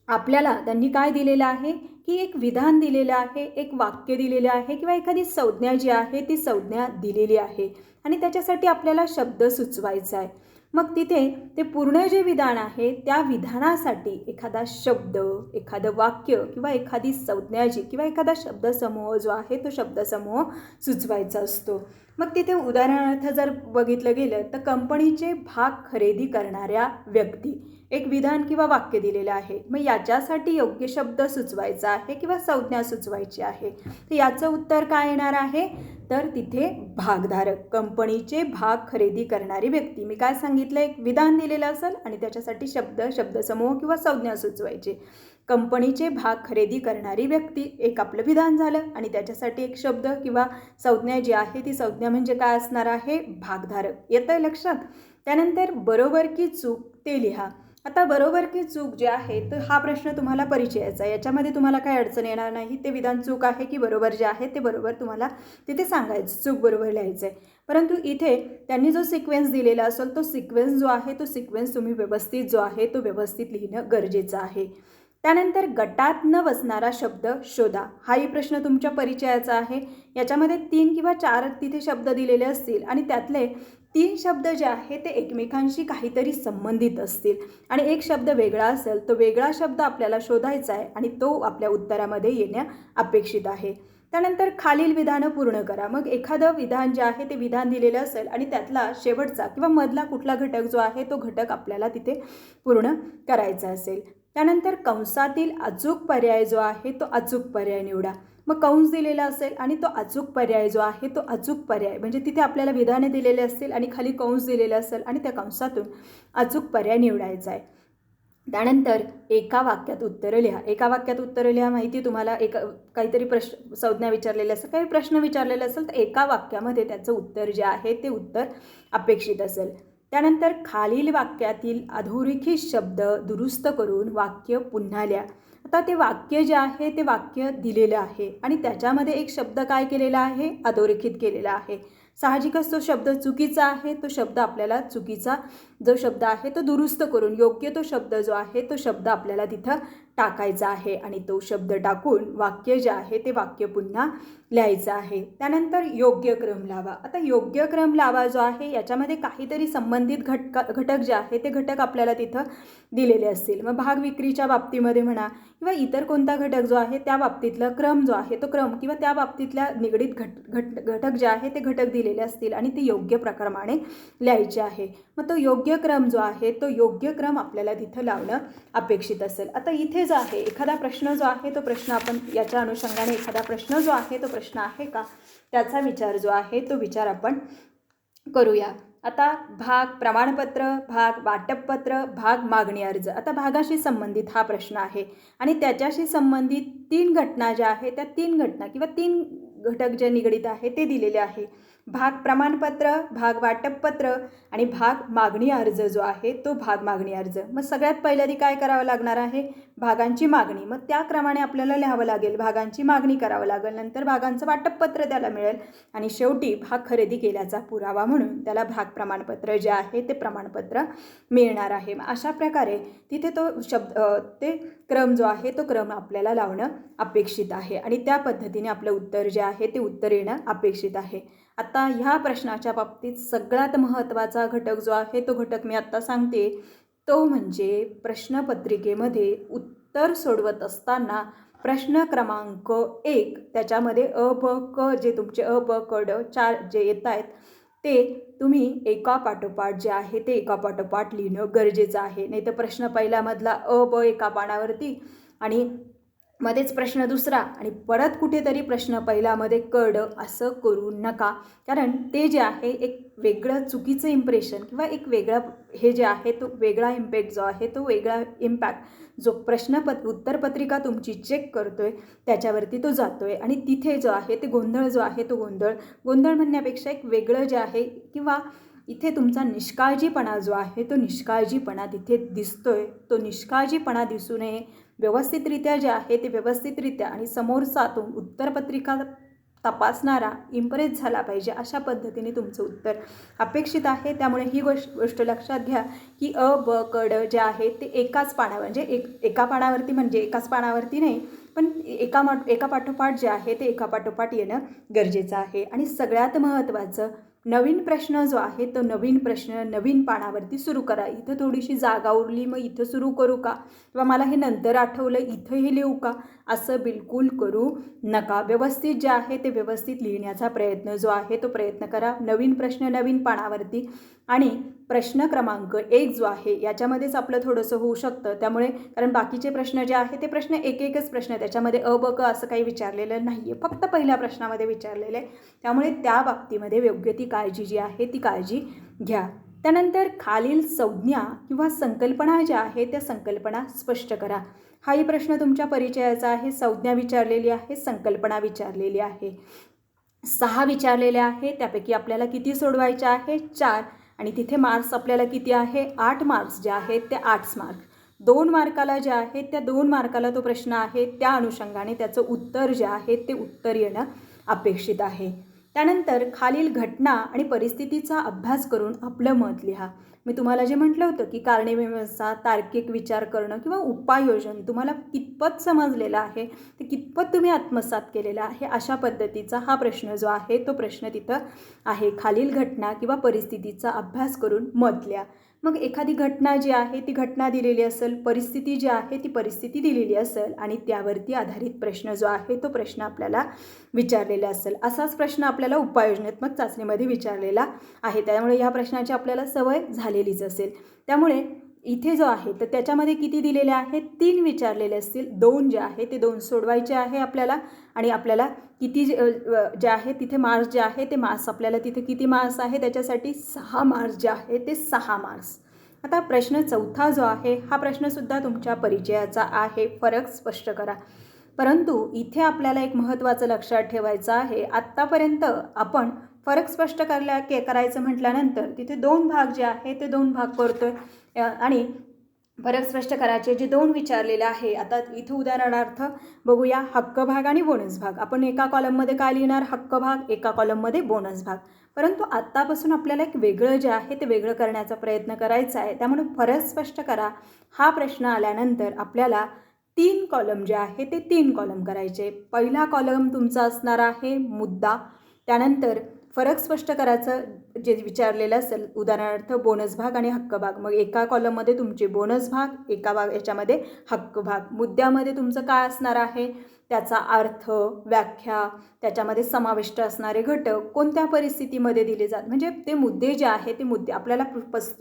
आपल्याला त्यांनी काय दिलेलं आहे की एक विधान दिलेलं आहे, एक वाक्य दिलेलं आहे किंवा एखादी संज्ञा जी आहे ती संज्ञा दिलेली आहे आणि त्याच्यासाठी आपल्याला शब्द सुचवायचा आहे. मग तिथे ते पूर्ण जे विधान आहे त्या विधानासाठी एखादा शब्द, एखादं वाक्य किंवा एखादी संज्ञा जी किंवा एखादा शब्दसमूह जो आहे तो शब्दसमूह सुचवायचा असतो. मग तिथे उदाहरणार्थ जर बघितलं गेलं तर कंपनीचे भाग खरेदी करणाऱ्या व्यक्ती एक विधान किंवा वाक्य दिलेलं आहे. मग याच्यासाठी योग्य शब्द सुचवायचा आहे किंवा संज्ञा सुचवायची आहे. तर याचं उत्तर काय येणार आहे? तर तिथे भागधारक, कंपनीचे भाग खरेदी करणारी व्यक्ती. मी काय सांगितलं, एक विधान दिलेलं असेल आणि त्याच्यासाठी शब्दसमूह किंवा संज्ञा सुचवायची. कंपनीचे भाग खरेदी करणारी व्यक्ती एक आपलं विधान झालं आणि त्याच्यासाठी एक शब्द किंवा संज्ञा जी आहे ती संज्ञा म्हणजे काय असणार आहे? भागधारक. येतंय लक्षात? त्यानंतर बरोबर की चूक ते लिहा. आता बरोबर की चूक जे आहे तर हा प्रश्न तुम्हाला परिचयाचा आहे. याच्यामध्ये तुम्हाला काही अडचण येणार नाही. ते विधान चूक आहे की बरोबर जे आहे ते बरोबर तुम्हाला तिथे सांगायचं, चूक बरोबर लिहायचं आहे. परंतु इथे त्यांनी जो सिक्वेन्स दिलेला असेल तो सिक्वेन्स जो आहे तो सिक्वेन्स तुम्ही व्यवस्थित जो आहे तो व्यवस्थित लिहिणं गरजेचं आहे. त्यानंतर गटात न बसणारा शब्द शोधा. हाही प्रश्न तुमच्या परिचयाचा आहे. याच्यामध्ये 3 किंवा 4 तिथे शब्द दिलेले असतील आणि त्यातले 3 शब्द जे आहे ते एकमेकांशी काहीतरी संबंधित असतील आणि एक शब्द वेगळा असेल तो वेगळा शब्द आपल्याला शोधायचा आहे आणि तो आपल्या उत्तरामध्ये येणं अपेक्षित आहे. त्यानंतर खालील विधानं पूर्ण करा. मग एखादं विधान जे आहे ते विधान दिलेलं असेल आणि त्यातला शेवटचा किंवा मधला कुठला घटक जो आहे तो घटक आपल्याला तिथे पूर्ण करायचा असेल. त्यानंतर कंसातील अचूक पर्याय जो आहे तो अचूक पर्याय निवडा. मग कंस दिलेला असेल आणि तो अचूक पर्याय जो आहे तो अचूक पर्याय म्हणजे तिथे आपल्याला विधाने दिलेले असतील आणि खाली कंस दिलेले असेल आणि त्या कंसातून अचूक पर्याय निवडायचा आहे. त्यानंतर एका वाक्यात उत्तरं लिहा. एका वाक्यात उत्तरं लिहा माहिती तुम्हाला काहीतरी संज्ञा विचारलेली असेल, काही प्रश्न विचारलेले असेल तर एका वाक्यामध्ये त्याचं उत्तर जे आहे ते उत्तर अपेक्षित असेल. त्यानंतर खालील वाक्यातील अधोरेखित शब्द दुरुस्त करून वाक्य पुन्हा लिहा. आता ते वाक्य जे आहे ते वाक्य दिलेलं आहे आणि त्याच्यामध्ये एक शब्द काय केलेला आहे? अधोरेखित केलेला आहे. साहजिकच तो शब्द चुकीचा आहे. तो शब्द आपल्याला चुकीचा जो शब्द आहे तो दुरुस्त करून योग्य तो शब्द जो आहे तो शब्द आपल्याला तिथं टाकायचा आहे आणि तो शब्द टाकून वाक्य जे आहे ते वाक्य पुन्हा लिहायचं आहे. त्यानंतर योग्य क्रम लावा. आता योग्य क्रम लावा जो आहे याच्यामध्ये काहीतरी संबंधित घटक जे आहे ते घटक आपल्याला तिथं दिलेले असतील. मग भाग विक्रीच्या बाबतीमध्ये म्हणा किंवा इतर कोणता घटक जो आहे त्या बाबतीतला क्रम जो आहे तो क्रम किंवा त्या बाबतीतल्या निगडीत घटक जे आहे ते घटक दिलेले असतील आणि ते योग्य प्रकाराने लिहायचे आहे. मग तो योग्य क्रम जो आहे तो योग्य क्रम आपल्याला तिथं लावणं अपेक्षित असेल. आता इथे जो आहे एखादा प्रश्न जो आहे तो प्रश्न आपण याच्या अनुषंगाने एखादा प्रश्न जो आहे तो प्रश्न आहे का त्याचा विचार जो आहे तो विचार आपण करूया. आता भाग प्रमाणपत्र, भाग वाटपपत्र, भाग मागणी अर्ज. आता भागाशी संबंधित हा प्रश्न आहे आणि त्याच्याशी संबंधित 3 घटना ज्या आहेत त्या 3 घटना किंवा 3 घटक जे निगडीत आहे ते दिलेले आहे. भाग प्रमाणपत्र, भाग वाटपपत्र आणि भाग मागणी अर्ज जो आहे तो भाग मागणी अर्ज. मग सगळ्यात पहिल्यांदा काय करावं लागणार आहे, भागांची मागणी. मग त्या क्रमाने आपल्याला लिहावं लागेल, भागांची मागणी करावं लागेल, नंतर भागांचं वाटपपत्र त्याला मिळेल आणि शेवटी भाग खरेदी केल्याचा पुरावा म्हणून त्याला भाग प्रमाणपत्र जे आहे ते प्रमाणपत्र मिळणार आहे. अशा प्रकारे तिथे तो ते क्रम जो आहे तो क्रम आपल्याला लावणं अपेक्षित आहे आणि त्या पद्धतीने आपलं उत्तर जे आहे ते उत्तर येणं अपेक्षित आहे. आता ह्या प्रश्नाच्या बाबतीत सगळ्यात महत्त्वाचा घटक जो आहे तो घटक मी आत्ता सांगते, तो म्हणजे प्रश्नपत्रिकेमध्ये उत्तर सोडवत असताना प्रश्न क्रमांक 1 त्याच्यामध्ये अ ब क जे तुमचे अ ब क ड 4 जे येत आहेत ते तुम्ही एकापाठोपाठ जे आहे ते एकापाठोपाठ लिहिणं गरजेचं आहे. नाही तर प्रश्न पहिल्यामधला अ ब एका पानावरती आणि मध्येच प्रश्न दुसरा आणि परत कुठेतरी प्रश्न पहिल्यामध्ये कड असं करू नका. कारण ते जे आहे एक वेगळं चुकीचं इम्प्रेशन किंवा एक वेगळा हे जे आहे तो वेगळा इम्पॅक्ट जो आहे तो वेगळा इम्पॅक्ट जो उत्तरपत्रिका तुमची चेक करतोय त्याच्यावरती तो जातोय आणि तिथे जो आहे ते गोंधळ जो आहे तो गोंधळ म्हणण्यापेक्षा एक वेगळं जे आहे किंवा इथे तुमचा निष्काळजीपणा जो आहे तो निष्काळजीपणा तिथे दिसतोय. तो निष्काळजीपणा दिसू नये, व्यवस्थितरित्या जे आहे ते व्यवस्थितरित्या आणि समोरचा तो उत्तरपत्रिका तपासणारा इम्प्रेस झाला पाहिजे अशा पद्धतीने तुमचं उत्तर अपेक्षित आहे. त्यामुळे ही गोष्ट लक्षात घ्या की अ ब क ड जे आहे ते एकाच पानावर म्हणजे एका पानावरती म्हणजे एकाच पानावरती नाही पण एका पाठोपाठ जे आहे ते एकापाठोपाठ येणं गरजेचं आहे. आणि सगळ्यात महत्त्वाचं नवीन प्रश्न जो आहे तो नवीन प्रश्न नवीन पानावरती सुरू करा. इथं थोडीशी जागा उरली मग इथं सुरू करू का किंवा मला हे नंतर आठवलं इथं हे लिहू का असं बिलकुल करू नका. व्यवस्थित जे आहे ते व्यवस्थित लिहिण्याचा प्रयत्न जो आहे तो प्रयत्न करा. नवीन प्रश्न नवीन पानावरती आणि प्रश्न क्रमांक 1 जो आहे याच्यामध्येच आपलं थोडंसं होऊ शकतं. त्यामुळे कारण बाकीचे प्रश्न जे आहे ते प्रश्न एकच प्रश्न त्याच्यामध्ये अ ब क असं काही विचारलेलं नाही आहे, फक्त पहिल्या प्रश्नामध्ये विचारलेलं आहे. त्यामुळे त्या बाबतीमध्ये योग्य ती काळजी जी आहे ती काळजी घ्या. त्यानंतर खालील संज्ञा किंवा संकल्पना ज्या आहे त्या संकल्पना स्पष्ट करा. हाही प्रश्न तुमच्या परिचयाचा आहे. संज्ञा विचारलेली आहे, संकल्पना विचारलेली आहे, 6 विचारलेल्या आहे. त्यापैकी आपल्याला किती सोडवायच्या आहे 4 आणि तिथे मार्क्स आपल्याला किती आहे 8 मार्क्स जे आहेत ते 8 मार्क्स. 2 मार्काला जे आहे त्या 2 मार्काला तो प्रश्न आहे त्या अनुषंगाने त्याचं उत्तर जे आहे ते उत्तर येणं अपेक्षित आहे. त्यानंतर खालील घटना आणि परिस्थितीचा अभ्यास करून आपलं मत लिहा. मी तुम्हाला जे म्हटलं होतं की कारणमीमांसा, तार्किक विचार करणं किंवा उपाययोजन तुम्हाला कितपत समजलेलं आहे ते कितपत तुम्ही आत्मसात केलेलं आहे अशा पद्धतीचा हा प्रश्न जो आहे तो प्रश्न तिथं आहे. खालील घटना किंवा परिस्थितीचा अभ्यास करून मत लिहा. मग एखादी घटना जी आहे ती घटना दिलेली असेल, परिस्थिती जी आहे ती परिस्थिती दिलेली असेल आणि त्यावरती आधारित प्रश्न जो आहे तो प्रश्न आपल्याला विचारलेला असेल. असाच प्रश्न आपल्याला उपाययोजनात्मक चाचणीमध्ये विचारलेला आहे. त्यामुळे ह्या प्रश्नाची आपल्याला सवय झालेलीच असेल. त्यामुळे इथे जो आहे तर त्याच्यामध्ये किती दिलेले आहेत 3 विचारलेले असतील. 2 जे आहे ते 2 सोडवायचे आहे आपल्याला आणि आपल्याला किती जे आहे तिथे मार्क्स जे आहे ते मार्क्स आपल्याला तिथे किती मार्क्स आहे त्याच्यासाठी 6 मार्क्स जे आहे ते 6 मार्क्स. आता प्रश्न 4 जो आहे हा प्रश्नसुद्धा तुमच्या परिचयाचा आहे. फरक स्पष्ट करा. परंतु इथे आपल्याला एक महत्त्वाचं लक्षात ठेवायचं आहे. आत्तापर्यंत आपण फरक स्पष्ट करायचं म्हटल्यानंतर तिथे 2 भाग जे आहे ते 2 भाग करतोय आणि फरक स्पष्ट करायचे जे 2 विचारलेले आहे. आता इथं उदाहरणार्थ बघूया हक्क भाग आणि बोनस भाग. आपण एका कॉलममध्ये काय लिहिणार हक्क भाग, एका कॉलममध्ये बोनस भाग. परंतु आत्तापासून आपल्याला एक वेगळं जे आहे ते वेगळं करण्याचा प्रयत्न करायचा आहे. त्यामुळे फरक स्पष्ट करा हा प्रश्न आल्यानंतर आपल्याला 3 कॉलम जे आहे ते 3 कॉलम करायचे. पहिला कॉलम तुमचा असणार आहे मुद्दा, त्यानंतर फरक स्पष्ट करायचं जे विचारलेलं असेल, उदाहरणार्थ बोनस भाग आणि हक्क भाग. मग एका कॉलममध्ये तुमचे बोनस भाग, एका याच्यामध्ये हक्क भाग. मुद्द्यामध्ये तुमचं काय असणार आहे, त्याचा अर्थ, व्याख्या, त्याच्यामध्ये समाविष्ट असणारे घटक कोणत्या परिस्थितीमध्ये दिले जातात, म्हणजे ते मुद्दे जे आहे ते मुद्दे आपल्याला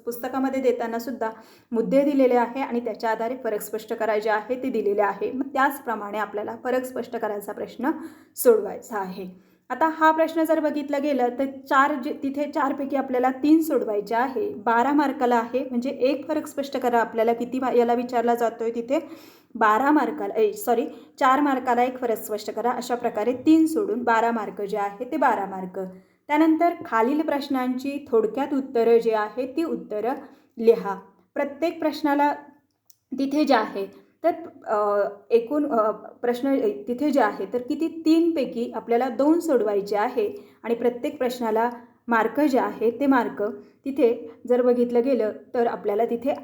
पुस्तकामध्ये देताना सुद्धा मुद्दे दिलेले आहे आणि त्याच्या आधारे फरक स्पष्ट करायचे आहे ते दिलेले आहे. मग त्याचप्रमाणे आपल्याला फरक स्पष्ट करायचा प्रश्न सोडवायचा आहे. आता हा प्रश्न जर बघितलं गेलं तर तिथे 4पैकी आपल्याला 3 सोडवायचे आहे. 12 मार्काला आहे, म्हणजे एक फरक स्पष्ट करा. आपल्याला किती याला विचारला जातोय तिथे 12 मार्काला 4 मार्काला एक फरक स्पष्ट करा. अशा प्रकारे 3 सोडून 12 मार्क जे आहे ते 12 मार्क. त्यानंतर खालील प्रश्नांची थोडक्यात उत्तरं जे आहे ती उत्तरं लिहा. प्रत्येक प्रश्नाला तिथे जे आहे तर एकूण प्रश्न तिथे जे आहे तर किती 3पैकी आपल्याला 2 सोडवायचे आहे आणि प्रत्येक प्रश्नाला मार्क जे आहे ते मार्क तिथे जर बघितलं गेलं तर आपल्याला तिथे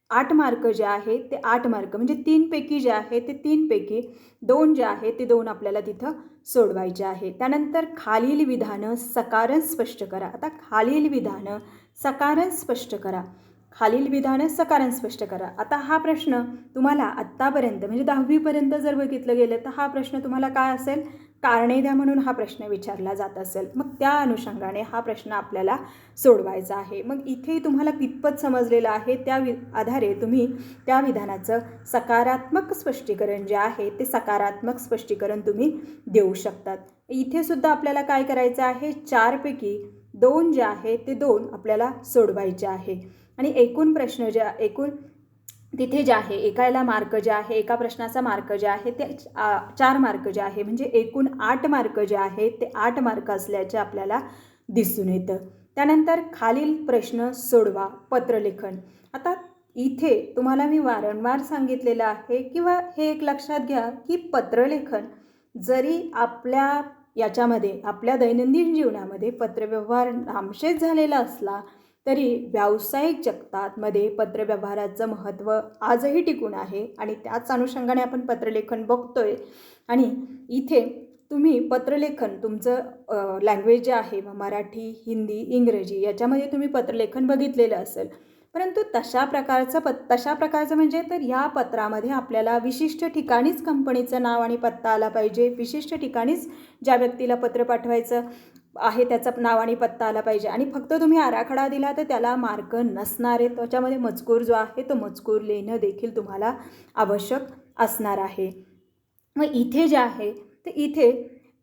8 मार्क जे आहे ते 8 मार्क, म्हणजे 3पैकी जे आहे ते 3पैकी 2 जे आहे ते 2 आपल्याला तिथं सोडवायचे आहे. त्यानंतर खालील विधानं सकारण स्पष्ट करा. आता खालील विधानं सकारण स्पष्ट करा. खालील विधानं सकारण स्पष्ट करा. आता हा प्रश्न तुम्हाला आत्तापर्यंत म्हणजे 10वीपर्यंत जर बघितलं गेलं तर हा प्रश्न तुम्हाला काय असेल, कारणे द्या म्हणून हा प्रश्न विचारला जात असेल. मग त्या अनुषंगाने हा प्रश्न आपल्याला सोडवायचा आहे. मग इथे तुम्हाला कितपत समजलेलं आहे त्या आधारे तुम्ही त्या विधानाचं सकारात्मक स्पष्टीकरण जे आहे ते सकारात्मक स्पष्टीकरण तुम्ही देऊ शकतात. इथे सुद्धा आपल्याला काय करायचं आहे, 4पैकी 2 जे आहे ते 2 आपल्याला सोडवायचे आहे. आणि एकूण प्रश्न एकूण तिथे जे आहे एकाला मार्क जे आहे, एका प्रश्नाचा मार्क जे आहे ते 4 मार्क जे आहे, म्हणजे एकूण 8 मार्क जे आहे ते 8 मार्क असल्याचे आपल्याला दिसून येतं. त्यानंतर खालील प्रश्न सोडवा. पत्रलेखन. आता इथे तुम्हाला मी वारंवार सांगितलेलं आहे किंवा हे एक लक्षात घ्या की पत्रलेखन जरी आपल्या याच्यामध्ये आपल्या दैनंदिन जीवनामध्ये पत्रव्यवहार नामशेष झालेला असला तरी व्यावसायिक जगतामध्ये पत्रव्यवहाराचं महत्त्व आजही टिकून आहे आणि त्याच अनुषंगाने आपण पत्रलेखन बघतोय. आणि इथे तुम्ही पत्रलेखन तुमचं लँग्वेज जे आहे मराठी, हिंदी, इंग्रजी याच्यामध्ये तुम्ही पत्रलेखन बघितलेलं असेल, परंतु तशा प्रकारचं म्हणजे तर ह्या पत्रामध्ये आपल्याला विशिष्ट ठिकाणीच कंपनीचं नाव आणि पत्ता आला पाहिजे, विशिष्ट ठिकाणीच ज्या व्यक्तीला पत्र पाठवायचं आहे त्याचं नाव आणि पत्ता आला पाहिजे आणि फक्त तुम्ही आराखडा दिला तर त्याला मार्क नसणार आहे. त्याच्यामध्ये मजकूर जो आहे तो मजकूर लिहिणं देखील तुम्हाला आवश्यक असणार आहे. मग इथे जे आहे तर इथे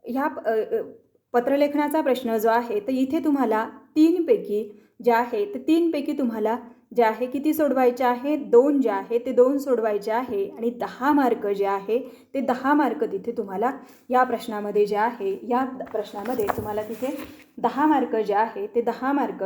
ह्या पत्रलेखनाचा प्रश्न जो आहे तर इथे तुम्हाला 3पैकी जे आहे तर 3पैकी तुम्हाला जे आहे किती सोडवायचे आहे, 2 जे आहे ते 2 सोडवायचे आहे आणि 10 मार्क जे आहे ते 10 मार्क तिथे तुम्हाला या प्रश्नामध्ये जे आहे या प्रश्नामध्ये तुम्हाला तिथे 10 मार्क जे आहे ते 10 मार्क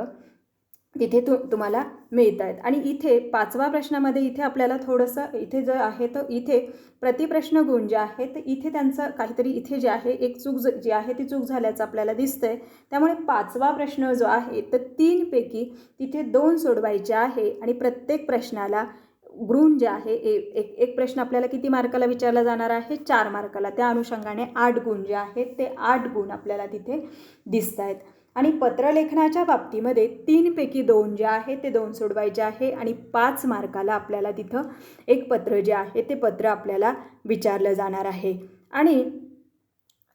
तिथे तुम्हाला मिळत आहेत. आणि इथे 5व्या प्रश्नामध्ये इथे आपल्याला थोडंसं इथे जे आहे तर इथे प्रतिप्रश्न गुण जे आहे तर इथे त्यांचं काहीतरी इथे जे आहे एक चूक जी आहे ती चूक झाल्याचं आपल्याला दिसतंय. त्यामुळे 5वा प्रश्न जो आहे तर 3पैकी तिथे 2 सोडवायचे आहे आणि प्रत्येक प्रश्नाला गुण जे आहे एक प्रश्न आपल्याला किती मार्काला विचारला जाणार आहे, 4 मार्काला. त्या अनुषंगाने 8 गुण जे आहेत ते 8 गुण आपल्याला तिथे दिसत आहेत. आणि पत्रलेखनाच्या बाबतीमध्ये 3पैकी 2 जे आहे ते 2 सोडवायचे आहे आणि 5 मार्काला आपल्याला तिथं एक पत्र जे आहे ते पत्र आपल्याला विचारलं जाणार आहे. आणि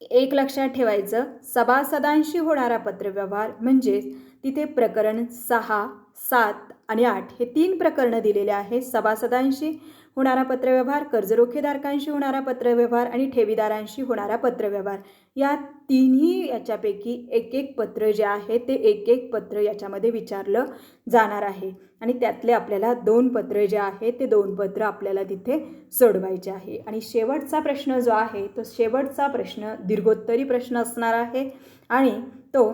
एक लक्षात ठेवायचं, सभासदांशी होणारा पत्रव्यवहार म्हणजे तिथे प्रकरण 6, 7 आणि 8 हे 3 प्रकरणं दिलेले आहे. सभासदांशी होणारा पत्रव्यवहार, कर्जरोखेधारकांशी होणारा पत्रव्यवहार आणि ठेवीदारांशी होणारा पत्रव्यवहार या तिन्ही याच्यापैकी एक पत्र जे आहे ते एक पत्र याच्यामध्ये विचारलं जाणार आहे आणि त्यातले आपल्याला 2 पत्र जे आहे ते 2 पत्र आपल्याला तिथे सोडवायचे आहे. आणि शेवटचा प्रश्न जो आहे तो शेवटचा प्रश्न दीर्घोत्तरी प्रश्न असणार आहे आणि तो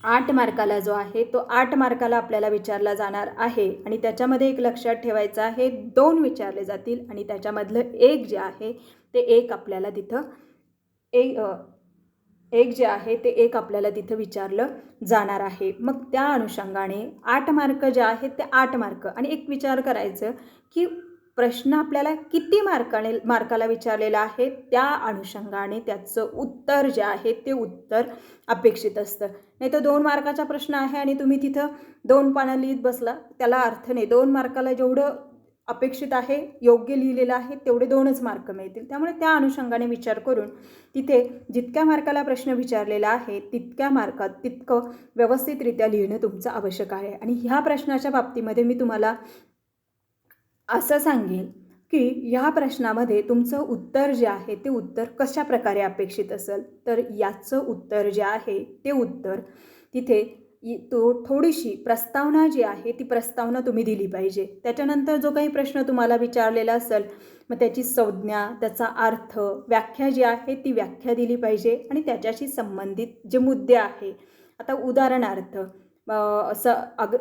8 मार्काला जो आहे तो 8 मार्काला आपल्याला विचारला जाणार आहे. आणि त्याच्यामध्ये एक लक्षात ठेवायचं आहे, 2 विचारले जातील आणि त्याच्यामधलं एक जे आहे ते एक आपल्याला तिथं एक जे आहे ते एक आपल्याला तिथं विचारलं जाणार आहे. मग त्या अनुषंगाने 8 मार्क जे आहेत ते 8 मार्क आणि एक विचार करायचं की प्रश्न आपल्याला किती मार्काला विचारलेला आहे त्या अनुषंगाने त्याचं उत्तर जे आहे ते उत्तर अपेक्षित असतं. नाही तर 2 मार्काचा प्रश्न आहे आणि तुम्ही तिथं 2 पानं लिहित बसला, त्याला अर्थ नाही. 2 मार्काला जेवढं अपेक्षित आहे, योग्य लिहिलेलं आहे, तेवढे 2च मार्क मिळतील. त्यामुळे त्या अनुषंगाने विचार करून तिथे जितक्या मार्काला प्रश्न विचारलेला आहे तितक्या मार्कात तितकं व्यवस्थितरित्या लिहिणं तुमचं आवश्यक आहे. आणि ह्या प्रश्नाच्या बाबतीमध्ये मी तुम्हाला असं सांगेन की ह्या प्रश्नामध्ये तुमचं उत्तर जे आहे ते उत्तर कशा प्रकारे अपेक्षित असेल, तर याचं उत्तर जे आहे ते उत्तर तिथे थोडीशी प्रस्तावना जी आहे ती प्रस्तावना तुम्ही दिली पाहिजे. त्याच्यानंतर जो काही प्रश्न तुम्हाला विचारलेला असेल मग त्याची संज्ञा, त्याचा अर्थ, व्याख्या जी आहे ती व्याख्या दिली पाहिजे आणि त्याच्याशी संबंधित जे मुद्दे आहे. आता उदाहरणार्थ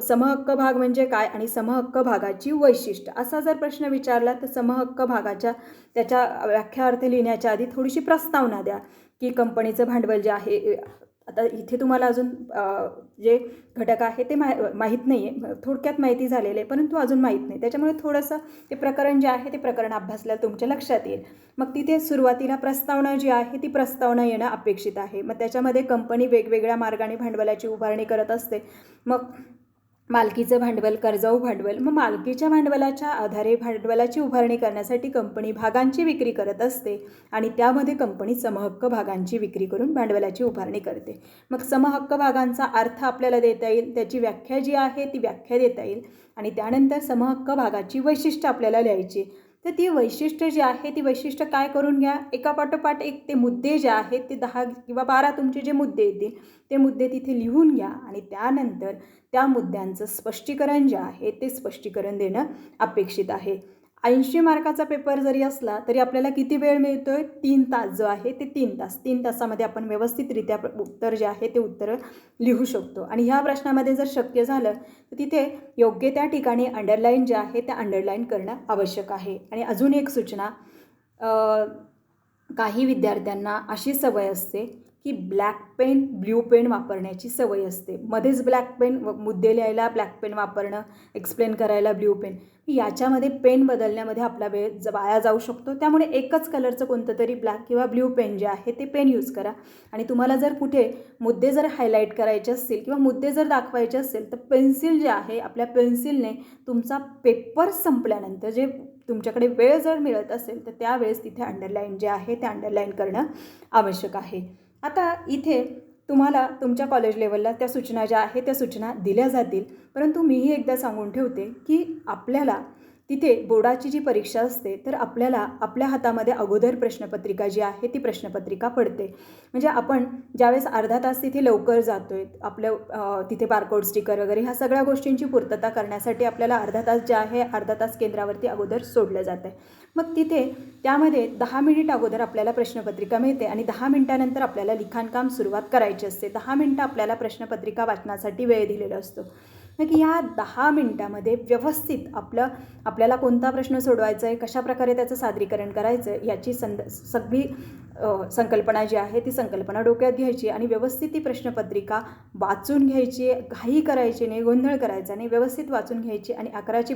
समहक्क भाग म्हणजे काय आणि समहक्क भागाची वैशिष्ट्य असा जर प्रश्न विचारला तर समहक्क भागाच्या त्याच्या व्याख्यार्थ लिहिण्याच्या आधी थोडीशी प्रस्तावना द्या की कंपनीचं भांडवल जे आहे. आता इथे तुम्हाला अजून जे घटक आहे ते माहीत नाही आहे, थोडक्यात माहिती झालेलं आहे परंतु अजून माहीत नाही. त्याच्यामुळे थोडंसं ते प्रकरण जे आहे ते प्रकरण अभ्यासल्याला तुमच्या लक्षात येईल. मग तिथे सुरुवातीला प्रस्तावना जी आहे ती प्रस्तावना येणं अपेक्षित आहे. मग त्याच्यामध्ये कंपनी वेगवेगळ्या मार्गाने भांडवलाची उभारणी करत असते. मग मालकीचं भांडवल, कर्जाऊ भांडवल. मग मालकीच्या भांडवलाच्या आधारे भांडवलाची उभारणी करण्यासाठी कंपनी भागांची विक्री करत असते आणि त्यामध्ये कंपनी समहक्क भागांची विक्री करून भांडवलाची उभारणी करते. मग समहक्क भागांचा अर्थ आपल्याला देता येईल, त्याची व्याख्या जी आहे ती व्याख्या देता येईल आणि त्यानंतर समहक्क भागाची वैशिष्ट्य आपल्याला लिहायची. तर ती वैशिष्ट्य जी आहे ती वैशिष्ट्य काय करून घ्या, एकापाठोपाठ एक ते मुद्दे जे आहेत ते 10 किंवा 12 तुमचे जे मुद्दे येतील ते मुद्दे तिथे लिहून घ्या आणि त्यानंतर त्या मुद्द्यांचं स्पष्टीकरण जे आहे ते स्पष्टीकरण देणं अपेक्षित आहे. 80 मार्काचा पेपर जरी असला तरी आपल्याला किती वेळ मिळतो आहे, 3 तास जो आहे ते 3 तास. 3 तासामध्ये आपण व्यवस्थितरित्या उत्तर जे आहे ते उत्तर लिहू शकतो. आणि ह्या प्रश्नामध्ये जर शक्य झालं तर तिथे योग्य त्या ठिकाणी अंडरलाईन जे आहे ते अंडरलाईन करणं आवश्यक आहे. आणि अजून एक सूचना, काही विद्यार्थ्यांना अशी सवय असते की ब्लॅक पेन, ब्ल्यू पेन वापरण्याची सवय असते. मध्येच ब्लॅक पेन, मुद्दे लिहायला ब्लॅक पेन वापरणं, एक्सप्लेन करायला ब्ल्यू पेन. याच्यामध्ये पेन बदलण्यामध्ये आपला वेळ वाया जाऊ शकतो. त्यामुळे एकच कलरचं कोणतं तरी ब्लॅक किंवा ब्ल्यू पेन जे आहे ते पेन यूज करा. आणि तुम्हाला जर कुठे मुद्दे जर हायलाईट करायचे असतील किंवा मुद्दे जर दाखवायचे असेल तर पेन्सिल जे आहे आपल्या पेन्सिलने तुमचा पेपर संपल्यानंतर जे तुमच्याकडे वेळ जर मिळत असेल तर त्यावेळेस तिथे अंडरलाईन जे आहे ते अंडरलाईन करणं आवश्यक आहे. आता इथे तुम्हाला तुमच्या कॉलेज लेवलला त्या सूचना ज्या आहेत त्या सूचना दिल्या जातील. परंतु मीही एकदा सांगून ठेवते की आपल्याला तिथे बोर्डाची जी परीक्षा असते तर आपल्याला आपल्या हातामध्ये अगोदर प्रश्नपत्रिका जी आहे ती प्रश्नपत्रिका पडते. म्हणजे आपण ज्यावेळेस अर्धा तास तिथे लवकर जातो आहे, आपलं तिथे बारकोड स्टिकर वगैरे ह्या सगळ्या गोष्टींची पूर्तता करण्यासाठी आपल्याला अर्धा तास जे आहे अर्धा तास केंद्रावरती अगोदर सोडलं जातं आहे. मग तिथे त्यामध्ये 10 मिनिट अगोदर आपल्याला प्रश्नपत्रिका मिळते आणि 10 मिनिटानंतर आपल्याला लिखाणकाम सुरुवात करायची असते. 10 मिनिटं आपल्याला प्रश्नपत्रिका वाचण्यासाठी वेळ दिलेला असतो. मग या 10 मिनिटामध्ये व्यवस्थित आपल्याला कोणता प्रश्न सोडवायचा आहे, कशाप्रकारे त्याचं सादरीकरण करायचं आहे याची सगळी संकल्पना जी आहे ती संकल्पना डोक्यात घ्यायची आणि व्यवस्थित ती प्रश्नपत्रिका वाचून घ्यायची. घाई करायची नाही, गोंधळ करायचा नाही, व्यवस्थित वाचून घ्यायची आणि 11ची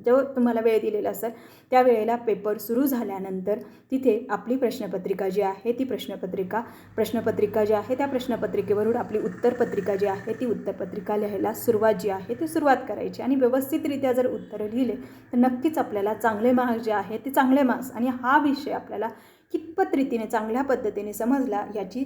जो तुम्हाला वेळ दिलेला असेल त्या वेळेला पेपर सुरू झाल्यानंतर तिथे आपली प्रश्नपत्रिका जी आहे ती प्रश्नपत्रिका जी आहे त्या प्रश्नपत्रिकेवरून आपली उत्तरपत्रिका जी आहे ती उत्तरपत्रिका लिहायला सुरुवात जी आहे ती सुरुवात करायची. आणि व्यवस्थितरित्या जर उत्तरं लिहिले तर नक्कीच आपल्याला चांगले मार्क्स जे आहे ते चांगले मार्क्स आणि हा विषय आपल्याला कितपत रीतीने चांगल्या पद्धतीने समजला याची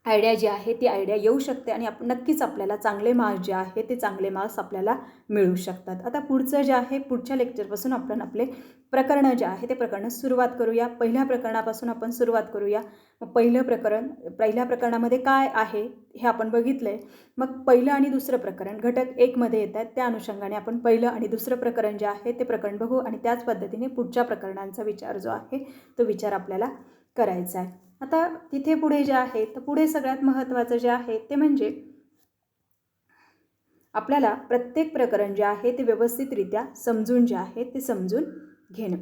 आयडिया जी आहे ती आयडिया येऊ शकते आणि नक्कीच आपल्याला चांगले मार्क्स जे आहे ते चांगले मार्क्स आपल्याला मिळू शकतात. आता पुढचं जे आहे पुढच्या लेक्चरपासून आपण आपले प्रकरणं जे आहे ते प्रकरणं सुरुवात करूया. पहिल्या प्रकरणापासून आपण सुरुवात करूया. मग पहिल्या प्रकरणामध्ये काय आहे हे आपण बघितलं आहे. मग पहिलं आणि दुसरं प्रकरण घटक 1 मध्ये येतात, त्या अनुषंगाने आपण पहिलं आणि दुसरं प्रकरण जे आहे ते प्रकरण बघू आणि त्याच पद्धतीने पुढच्या प्रकरणांचा विचार जो आहे तो विचार आपल्याला करायचा आहे. आता तिथे पुढे जे आहे तर पुढे सगळ्यात महत्त्वाचं जे आहे ते म्हणजे आपल्याला प्रत्येक प्रकरण जे आहे ते व्यवस्थितरित्या समजून जे आहे ते समजून घेणं.